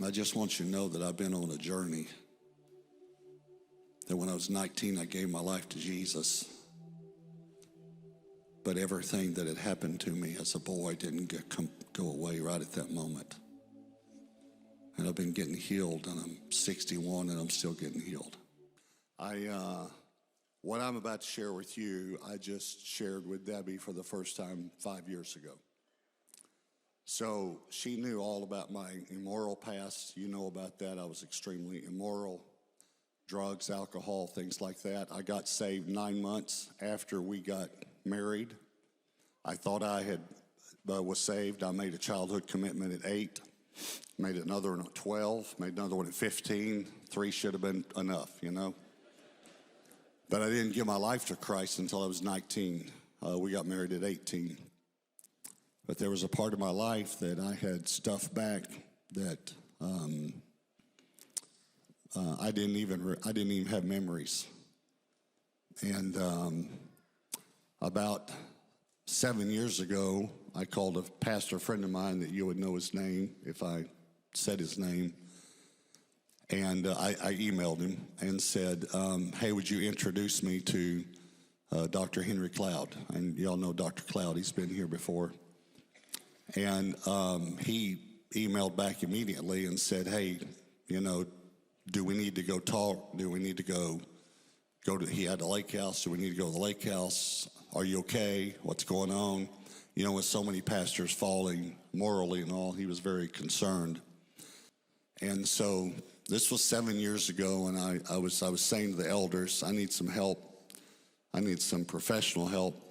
I just want you to know that I've been on a journey. That when I was 19, I gave my life to Jesus. But everything that had happened to me as a boy didn't go away right at that moment. And I've been getting healed, and I'm 61, and I'm still getting healed. What I'm about to share with you, I just shared with Debbie for the first time 5 years ago. So she knew all about my immoral past. You know about that. I was extremely immoral. Drugs, alcohol, things like that. I got saved 9 months after we got married. I thought I was saved. I made a childhood commitment at 8, made another one at 12, made another one at 15. 3 should have been enough, you know. But I didn't give my life to Christ until I was 19. We got married at 18. But there was a part of my life that I had stuffed back that I didn't even have memories. And about 7 years ago, I called a pastor friend of mine that you would know his name if I said his name. And I emailed him and said, hey, would you introduce me to Dr. Henry Cloud? And y'all know Dr. Cloud, he's been here before. And he emailed back immediately and said, hey, you know, do we need to go talk? Do we need to go to, he had a lake house. Do we need to go to the lake house? Are you okay? What's going on? You know, with so many pastors falling morally and all, he was very concerned. And so this was 7 years ago, and I was saying to the elders, I need some help. I need some professional help.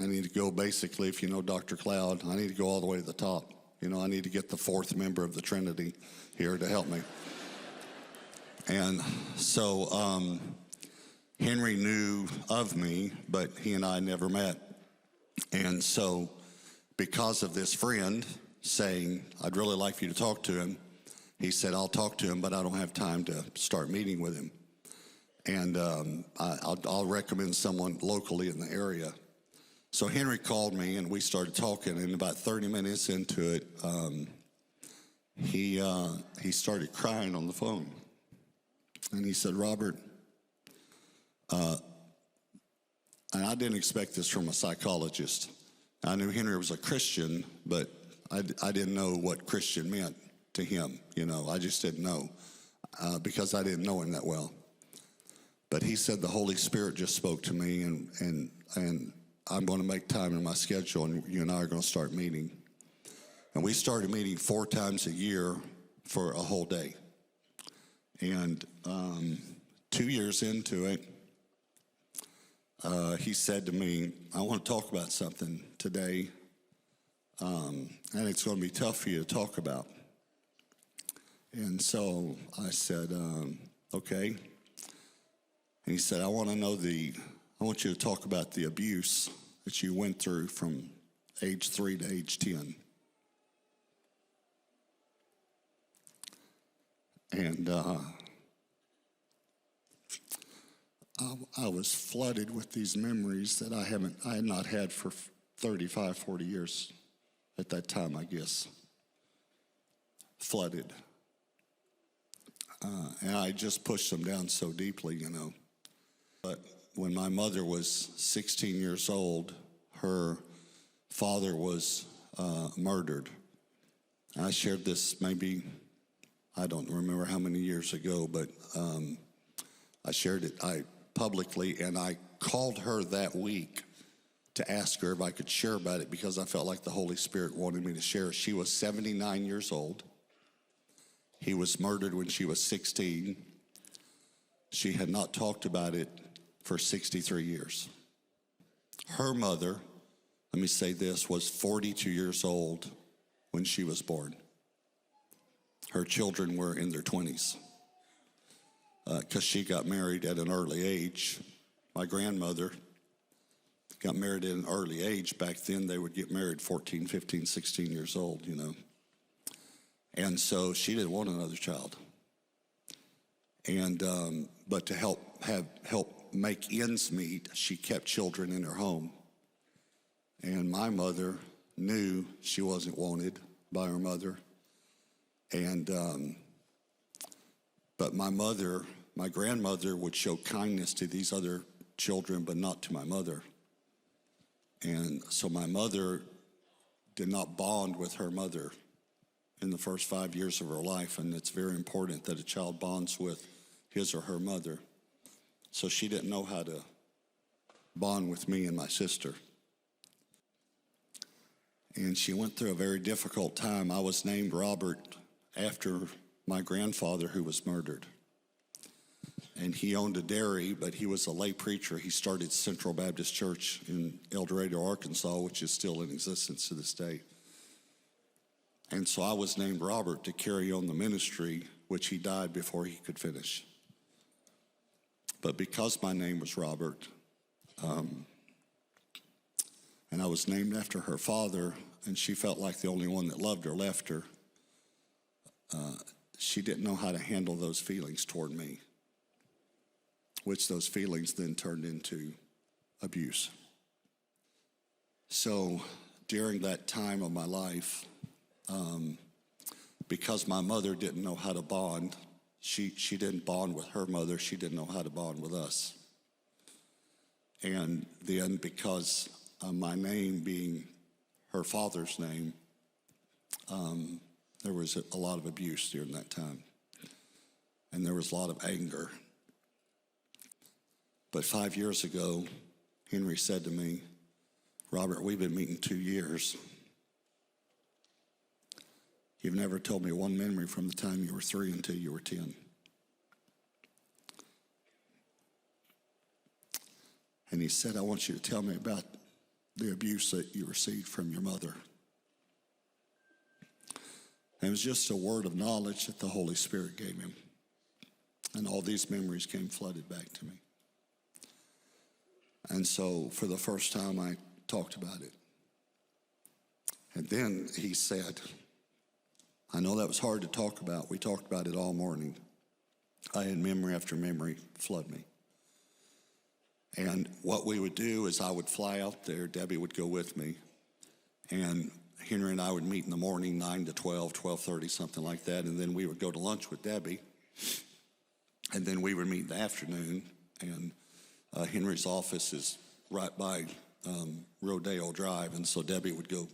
I need to go, basically, if you know Dr. Cloud, I need to go all the way to the top. You know, I need to get the fourth member of the Trinity here to help me. And so Henry knew of me, but he and I never met. And so because of this friend saying, I'd really like for you to talk to him, he said, I'll talk to him, but I don't have time to start meeting with him. And I'll recommend someone locally in the area. So Henry called me, and we started talking, and about 30 minutes into it, he started crying on the phone. And he said, Robert, and I didn't expect this from a psychologist. I knew Henry was a Christian, but I didn't know what Christian meant to him. You know, I just didn't know because I didn't know him that well. But he said the Holy Spirit just spoke to me, and I'm going to make time in my schedule, and you and I are going to start meeting. And we started meeting 4 times a year for a whole day. And 2 years into it, he said to me, I want to talk about something today, and it's going to be tough for you to talk about. And so I said, okay. And he said, I want you to talk about the abuse that you went through from age 3 to age 10. And I was flooded with these memories that I had not had for 35, 40 years at that time, I guess. Flooded. And I just pushed them down so deeply, you know. But when my mother was 16 years old, her father was murdered. I shared this maybe, I don't remember how many years ago, but I shared it publicly, and I called her that week to ask her if I could share about it because I felt like the Holy Spirit wanted me to share. She was 79 years old. He was murdered when she was 16. She had not talked about it for 63 years. Her mother, let me say this, was 42 years old when she was born. Her children were in their 20s because she got married at an early age. My grandmother got married at an early age. Back then, they would get married 14, 15, 16 years old, you know. And so she didn't want another child. And but to help make ends meet, she kept children in her home. And my mother knew she wasn't wanted by her mother. And But my grandmother would show kindness to these other children, but not to my mother. And so my mother did not bond with her mother in the first 5 years of her life, and it's very important that a child bonds with his or her mother. So she didn't know how to bond with me and my sister. And she went through a very difficult time. I was named Robert after my grandfather who was murdered. And he owned a dairy, but he was a lay preacher. He started Central Baptist Church in El Dorado, Arkansas, which is still in existence to this day. And so I was named Robert to carry on the ministry, which he died before he could finish. But because my name was Robert, and I was named after her father, and she felt like the only one that loved her left her, she didn't know how to handle those feelings toward me, which those feelings then turned into abuse. So during that time of my life, because my mother didn't know how to bond, she didn't bond with her mother, she didn't know how to bond with us. And then because of my name being her father's name, there was a lot of abuse during that time. And there was a lot of anger. But 5 years ago, Henry said to me, "Robert, we've been meeting 2 years. You've never told me one memory from the time you were 3 until you were 10. And he said, "I want you to tell me about the abuse that you received from your mother." And it was just a word of knowledge that the Holy Spirit gave him. And all these memories came flooded back to me. And so for the first time, I talked about it. And then he said, I know that was hard to talk about. We talked about it all morning. I had memory after memory flood me. And what we would do is I would fly out there, Debbie would go with me, and Henry and I would meet in the morning, 9 to 12, 12:30, something like that, and then we would go to lunch with Debbie, and then we would meet in the afternoon, and Henry's office is right by Rodeo Drive, and so Debbie would go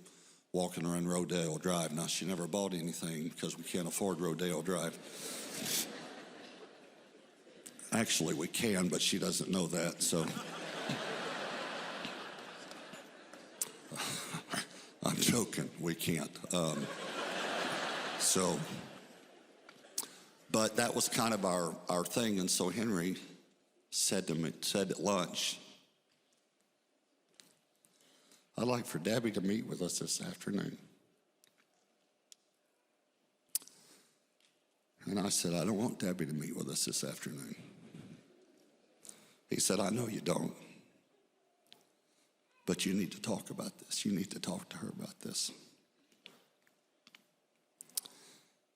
walking around Rodeo Drive. Now, she never bought anything because we can't afford Rodeo Drive. Actually, we can, but she doesn't know that, so. I'm joking, we can't. But that was kind of our thing, and so Henry said at lunch, "I'd like for Debbie to meet with us this afternoon." And I said, "I don't want Debbie to meet with us this afternoon." He said, "I know you don't, but you need to talk about this. You need to talk to her about this."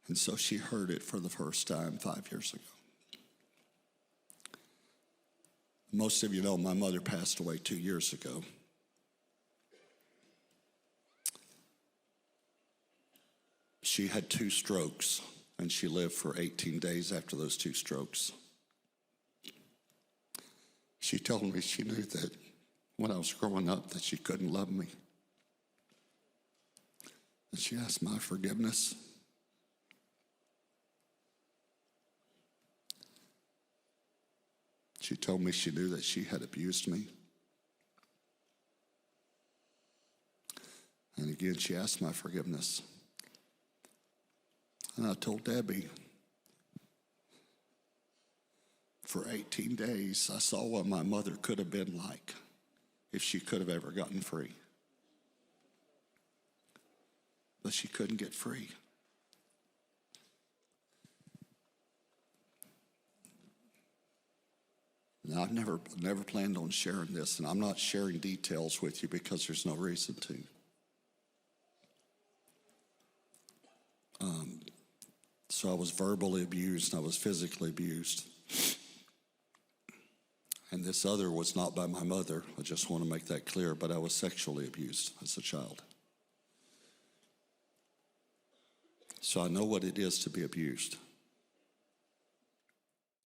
And so she heard it for the first time 5 years ago. Most of you know my mother passed away 2 years ago. She had 2 strokes, and she lived for 18 days after those 2 strokes. She told me she knew that when I was growing up that she couldn't love me. And she asked my forgiveness. She told me she knew that she had abused me. And again, she asked my forgiveness. And I told Debbie, for 18 days, I saw what my mother could have been like if she could have ever gotten free. But she couldn't get free. Now, I've never planned on sharing this, and I'm not sharing details with you because there's no reason to. So I was verbally abused, and I was physically abused. And this other was not by my mother. I just want to make that clear, but I was sexually abused as a child. So I know what it is to be abused.